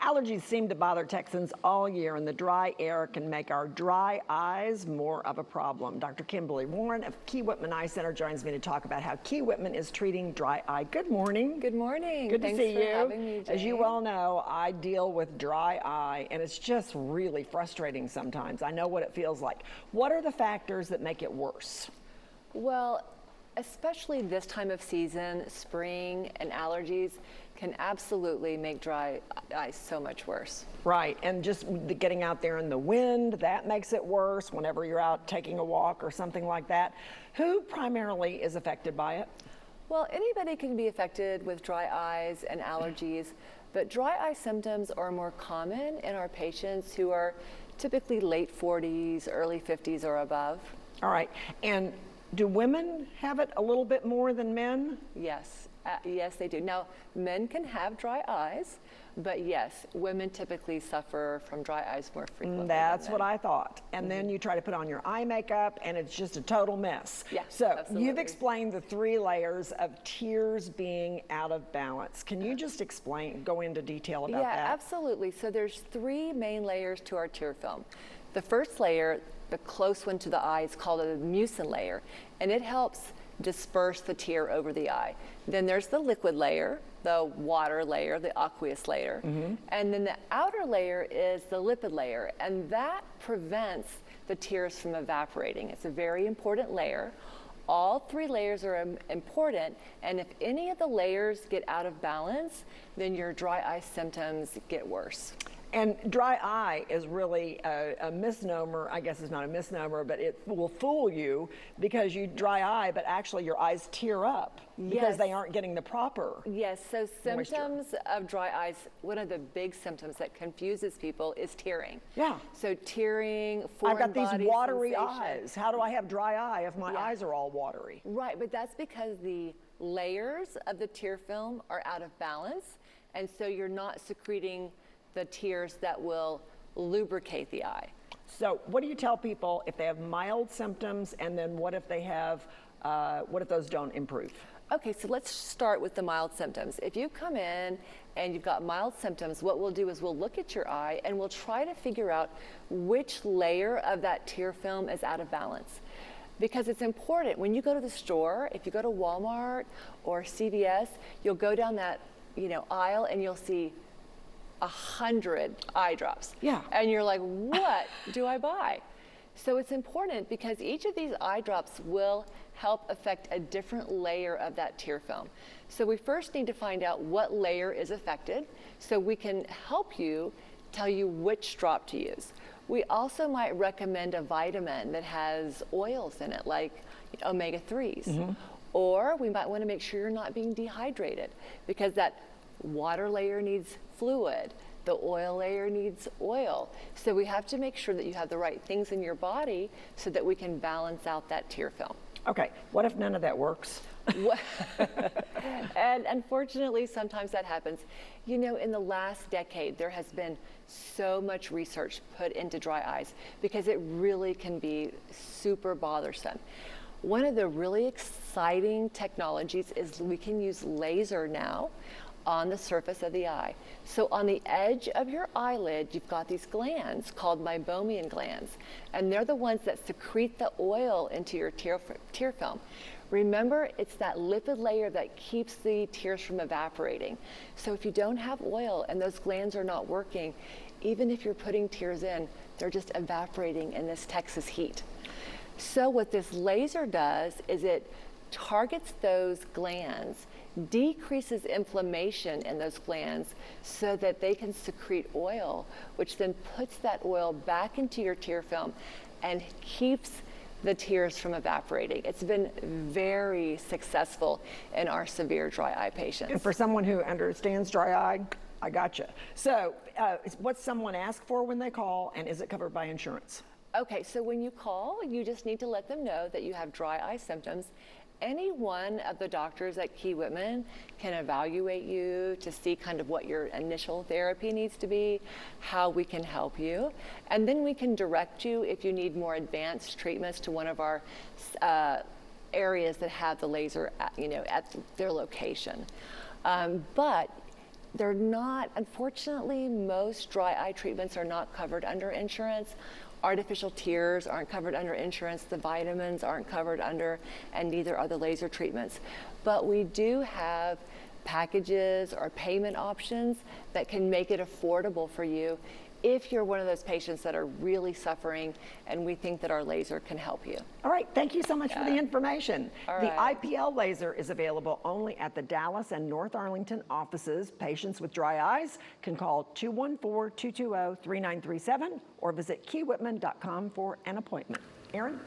Allergies seem to bother Texans all year, and the dry air can make our dry eyes more of a problem. Dr. Kimberly Warren of Key-Whitman Eye Center joins me to talk about how Key-Whitman is treating dry eye. Good morning. Good morning. Good Thanks to see for you. having me, As you Jane. well know, I deal with dry eye, and it's just really frustrating sometimes. I know what it feels like. What are the factors that make it worse? Well, especially this time of season, spring and allergies can absolutely make dry eyes so much worse. Right, and just getting out there in the wind, that makes it worse whenever you're out taking a walk or something like that. Who primarily is affected by it? Well, anybody can be affected with dry eyes and allergies, but dry eye symptoms are more common in our patients who are typically late 40s, early 50s or above. All right, and do women have it a little bit more than men? Yes, yes they do. Now, men can have dry eyes, but yes, women typically suffer from dry eyes more frequently. That's what I thought. And then you try to put on your eye makeup and it's just a total mess. Yeah, so absolutely. You've explained the 3 layers of tears being out of balance. Can you just go into detail about that? Yeah, absolutely. So there's 3 main layers to our tear film. The first layer, the close one to the eye, is called a mucin layer, and it helps disperse the tear over the eye. Then there's the liquid layer, the water layer, the aqueous layer, and then the outer layer is the lipid layer, and that prevents the tears from evaporating. It's a very important layer. All 3 layers are important, and if any of the layers get out of balance, then your dry eye symptoms get worse. And dry eye is really a misnomer. I guess it's not a misnomer, but it will fool you because you dry eye, but actually your eyes tear up because they aren't getting the proper Yes, so moisture. symptoms of dry eyes, one of the big symptoms that confuses people is tearing. Yeah. So tearing, foreign I've got these body watery sensation. eyes. How do I have dry eye if my eyes are all watery? Right, but that's because the layers of the tear film are out of balance, and so you're not secreting the tears that will lubricate the eye. So what do you tell people if they have mild symptoms, and then what if they have, what if those don't improve? Okay, so let's start with the mild symptoms. If you come in and you've got mild symptoms, what we'll do is we'll look at your eye and we'll try to figure out which layer of that tear film is out of balance. Because it's important, when you go to the store, if you go to Walmart or CVS, you'll go down that aisle and you'll see 100 eye drops. Yeah. And you're like, what do I buy? So it's important because each of these eye drops will help affect a different layer of that tear film. So we first need to find out what layer is affected so we can help you, tell you which drop to use. We also might recommend a vitamin that has oils in it, like omega-3s. Or we might want to make sure you're not being dehydrated because that water layer needs fluid, the oil layer needs oil. So we have to make sure that you have the right things in your body so that we can balance out that tear film. Okay, what if none of that works? And unfortunately, sometimes that happens. You know, in the last decade, there has been so much research put into dry eyes because it really can be super bothersome. One of the really exciting technologies is we can use laser now on the surface of the eye. So on the edge of your eyelid, you've got these glands called meibomian glands, and they're the ones that secrete the oil into your tear film. Remember, it's that lipid layer that keeps the tears from evaporating. So if you don't have oil and those glands are not working, even if you're putting tears in, they're just evaporating in this Texas heat. So what this laser does is it targets those glands, decreases inflammation in those glands so that they can secrete oil, which then puts that oil back into your tear film and keeps the tears from evaporating. It's been very successful in our severe dry eye patients. And for someone who understands dry eye, I gotcha. So what's someone ask for when they call, and is it covered by insurance? Okay, so when you call, you just need to let them know that you have dry eye symptoms. Any one of the doctors at Key-Whitman can evaluate you to see kind of what your initial therapy needs to be, how we can help you, and then we can direct you if you need more advanced treatments to one of our areas that have the laser at their location. But they're not, unfortunately, most dry eye treatments are not covered under insurance. Artificial tears aren't covered under insurance, the vitamins aren't covered under, and neither are the laser treatments. But we do have packages or payment options that can make it affordable for you if you're one of those patients that are really suffering, and we think that our laser can help you. All right, thank you so much for the information. All The right. IPL laser is available only at the Dallas and North Arlington offices. Patients with dry eyes can call 214-220-3937 or visit keywhitman.com for an appointment. Aaron?